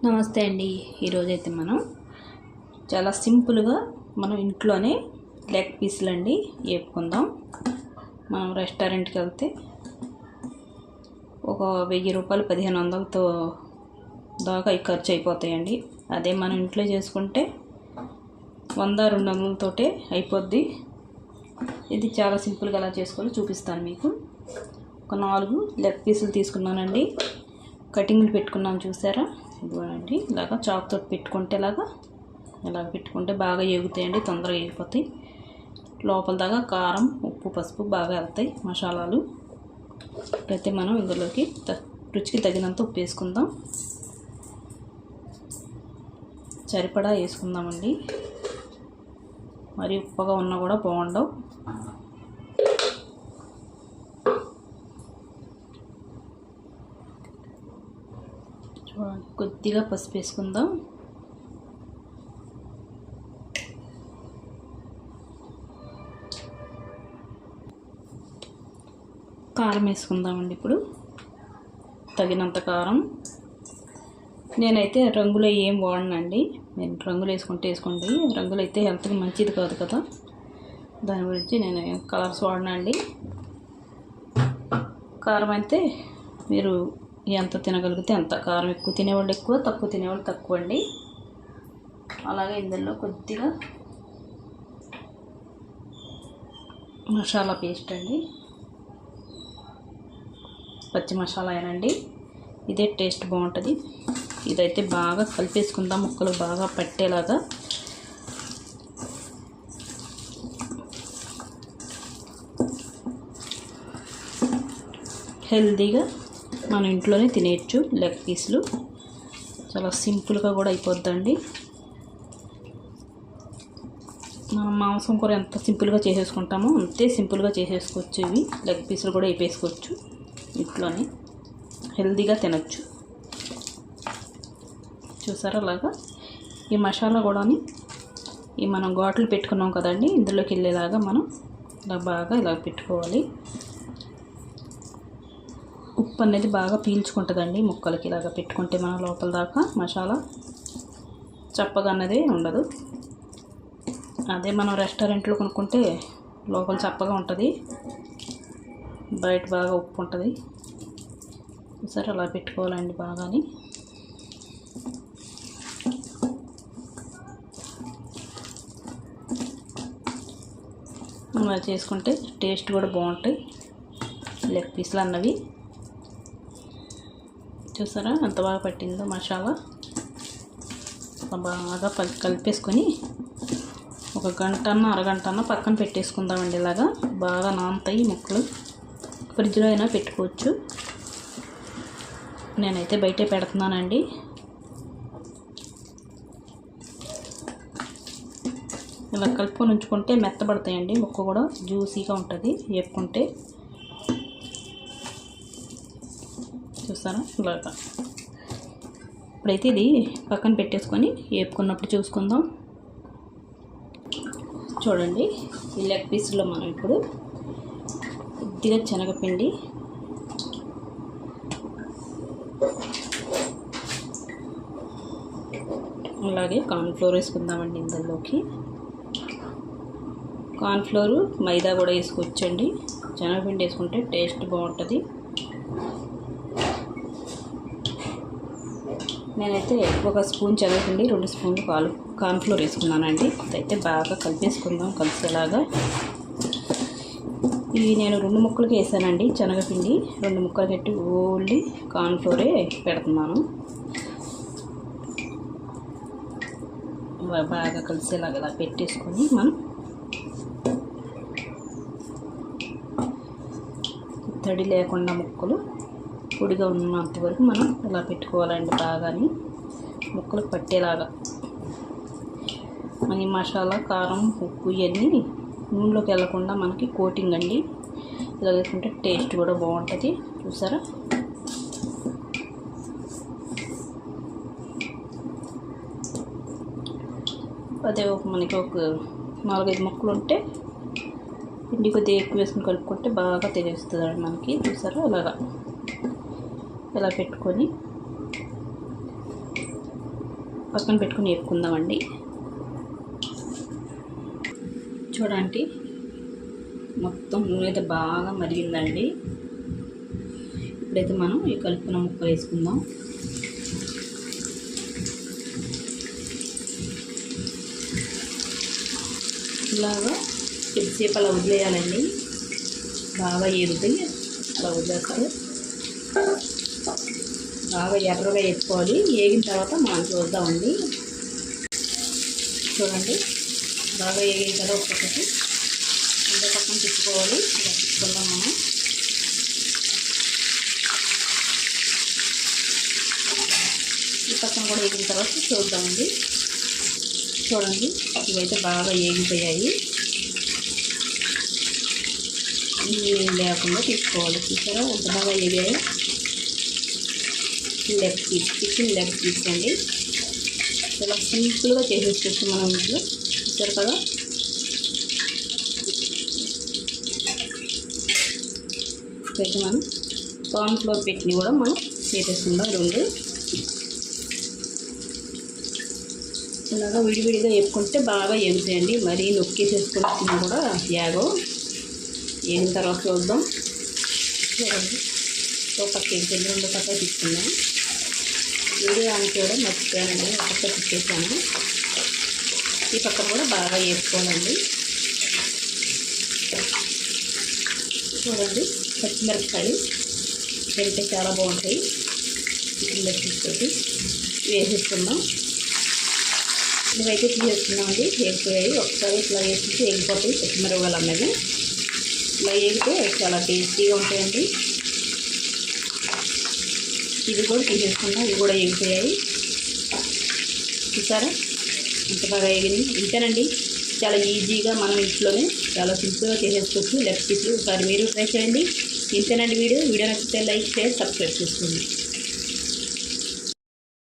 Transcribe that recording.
నమస్తే అండి. ఈరోజైతే మనం చాలా సింపుల్గా మనం ఇంట్లోనే లెగ్ పీసులు అండి వేపుకుందాం. మనం రెస్టారెంట్కి వెళ్తే ఒక 1000 రూపాయలు 1500తో దాకా ఖర్చు అయిపోతాయండి. అదే మనం ఇంట్లో చేసుకుంటే 100-200తోటే అయిపోద్ది. ఇది చాలా సింపుల్గా ఎలా చేసుకోవాలో చూపిస్తాను మీకు. ఒక 4 లెగ్ పీసులు తీసుకున్నానండి. కటింగ్లు పెట్టుకున్నాను చూసారా, ఇదిగోనండి. ఇలాగా చాకుతో పెట్టుకుంటే ఇలాగ పెట్టుకుంటే బాగా ఎగుతాయండి, తొందరగా ఎగిపోతాయి. లోపల దాకా కారం, ఉప్పు, పసుపు బాగా వెళ్తాయి మసాలాలు. అయితే మనం ఇందులోకి రుచికి తగినంత ఉప్పు వేసుకుందాం. సరిపడా వేసుకుందామండి. మరి ఉప్పుగా ఉన్నా కూడా బాగుండవు. కొద్దిగా పసుపు వేసుకుందాం. కారం వేసుకుందామండి. ఇప్పుడు తగినంత కారం. నేనైతే రంగులు ఏం వాడనండి. నేను రంగులు వేసుకోండి. రంగులు అయితే హెల్త్కి మంచిది కాదు కదా, దాని గురించి నేను కలర్స్ వాడనండి. కారం అయితే మీరు ఎంత తినగలిగితే అంత. కారం ఎక్కువ తినేవాళ్ళు ఎక్కువ, తక్కువ తినేవాళ్ళు తక్కువ అండి. అలాగే ఇందులో కొద్దిగా మసాలా పేస్ట్ అండి, పచ్చి మసాలా ఏనండి. ఇదే టేస్ట్ బాగుంటుంది. ఇదైతే బాగా కలిపేసుకుందాం, ముక్కలు బాగా పట్టేలాగా. హెల్తీగా మనం ఇంట్లోనే తినేయచ్చు లెగ్ పీసులు. చాలా సింపుల్గా కూడా అయిపోద్దండి. మనం మాంసం కూర ఎంత సింపుల్గా చేసేసుకుంటామో అంతే సింపుల్గా చేసేసుకోవచ్చు. ఇవి లెగ్ పీసులు కూడా వేపేసుకోవచ్చు ఇంట్లోనే, హెల్తీగా తినచ్చు. చూసారా అలాగా. ఈ మసాలా కూడా ఈ మనం ఘాట్లు పెట్టుకున్నాం కదండి, ఇందులోకి వెళ్ళేలాగా మనం ఇలా పెట్టుకోవాలి. ఉప్పు అనేది బాగా పీల్చుకుంటుందండి ముక్కలకి. ఇలాగ పెట్టుకుంటే మనం లోపల దాకా మసాలా చప్పగా అన్నది ఉండదు. అదే మనం రెస్టారెంట్లో కొనుక్కుంటే లోపల చప్పగా ఉంటుంది, బయట బాగా ఉప్పు ఉంటుంది. సరే అలా పెట్టుకోవాలండి బాగాని. అలా చేసుకుంటే టేస్ట్ కూడా బాగుంటాయి లెగ్ పీసులు అన్నవి. చూసారా ఎంత బాగా పట్టిందో మసాలా. బాగా కలిపేసుకొని ఒక అరగంట పక్కన పెట్టేసుకుందామండి. ఇలాగా బాగా నానతాయి ముక్కలు. ఫ్రిడ్జ్లో అయినా పెట్టుకోవచ్చు. నేనైతే బయటే పెడుతున్నానండి. ఇలా కలుపుకొని ఉంచుకుంటే మెత్తబడతాయండి. ముక్క కూడా జ్యూసీగా ఉంటుంది వేపుకుంటే. చూస్తారా ఇలాగా. ఇప్పుడైతే ఇది పక్కన పెట్టేసుకొని వేపుకున్నప్పుడు చూసుకుందాం. చూడండి, ఈ లెగ్ పీసులో మనం ఇప్పుడు కొద్దిగా శనగపిండి, అలాగే కార్న్ఫ్లోర్ వేసుకుందామండి. ఇందులోకి కార్న్ఫ్లోరు, మైదా కూడా వేసుకోవచ్చండి. శనగపిండి వేసుకుంటే టేస్ట్ బాగుంటుంది. నేనైతే ఒక స్పూన్ శనగపిండి, 2 స్పూన్లు కార్న్ఫ్లోర్ వేసుకున్నానండి. అయితే బాగా కలిపేసుకుందాం కలిసేలాగా. ఇవి నేను 2 ముక్కలకి వేసానండి శనగపిండి. 2 ముక్కలు పెట్టి ఓన్లీ కార్న్ఫ్లోరే పెడుతున్నాను. బాగా కలిసేలాగా ఇలా పెట్టేసుకొని మనం తడి లేకుండా ముక్కలు పొడిగా ఉన్నంత వరకు మనం ఇలా పెట్టుకోవాలండి. బాగాని ముక్కలకు పట్టేలాగా. మన మసాలా, కారం, ఉప్పు ఇవన్నీ నూనెలోకి వెళ్ళకుండా మనకి కోటింగ్ అండి. ఇలా వేసుకుంటే టేస్ట్ కూడా బాగుంటుంది. చూసారా. అదే మనకి ఒక 4-5 ముక్కలు ఉంటే పిండి కొద్దిగా ఎక్కువ వేసుకుని కలుపుకుంటే బాగా తెలుస్తుందండి మనకి. చూసారా అలాగా. ఇలా పెట్టుకొని పక్కన పెట్టుకుని వేపుకుందామండి. చూడండి మొత్తం నూనె అయితే బాగా మరిగిందండి. ఇప్పుడైతే మనం ఈ కలుపుకున్న ముక్కలు వేసుకుందాం. ఇలాగా కొద్దిసేపు అలా వదిలేయాలండి. బాగా ఏరుతాయి అలా వదిలేస్తారు. బాగా ఎర్రగా వేసుకోవాలి. వేగిన తర్వాత మనం చూద్దామండి. చూడండి బాగా వేగిన తర్వాత ఒక్కొక్కటి ఇంకో పక్కన తిప్పుకోవాలి. ఇలా తిప్పుకుందాం మనం. ఈ పక్కన కూడా వేగిన తర్వాత చూద్దామండి. చూడండి ఇవైతే బాగా వేగిపోయాయి. లేకుండా తీసుకోవాలి. చూసారా ఎంత బాగా వేగాయి. Leg piece, chicken leg piece అండి. చాలా సింపుల్గా చేసేసుకోవచ్చు మనం ఇంట్లో. చూసారు కదా. అయితే మనం కార్న్‌ఫ్లోర్ పెట్టిని కూడా మనం వేసేసుకుందాం. 2 ఇలాగా విడివిడిగా వేపుకుంటే బాగా ఎగుతాయండి. మరీ నొక్కేసేసుకుంటున్నా కూడా వేగిన తర్వాత చూద్దాం. చూడండి ఒక పక్క ఎగిపోయింది, 2 పక్క తీసుకున్నాం. వీడియో ఆన్ చేయడం మర్చిపోయానండి. ఒక పక్క తిప్పేసాను. ఈ పక్కన కూడా బాగా వేసుకోవాలండి. చూడండి పచ్చిమిరపకాయలు తింటే చాలా బాగుంటాయి. చికెన్ లెగ్ తీసుకొని వేసేసుకుందాం. ఇవైతే తీసేసుకున్నామండి. వేగిపోయాయి. ఒకసారి ఇట్లా వేసుకుంటే వేగిపోతాయి పచ్చిమిరపకాయలు అన్నది. ఇలా వేగితే చాలా టేస్టీగా ఉంటాయండి. ఇది కూడా తీసేసుకున్నాం. ఇవి కూడా వేగిపోయాయి. చూసారా ఎంత బాగా వేగింది. ఇంతేనండి, చాలా ఈజీగా మనం ఇంట్లోనే చాలా సింపుల్గా చేసేసుకోవచ్చు లెగ్ పీస్లు. ఒకసారి మీరు ట్రై చేయండి. ఇంతేనండి వీడియో నచ్చితే లైక్, షేర్, సబ్స్క్రైబ్ చేసుకోండి.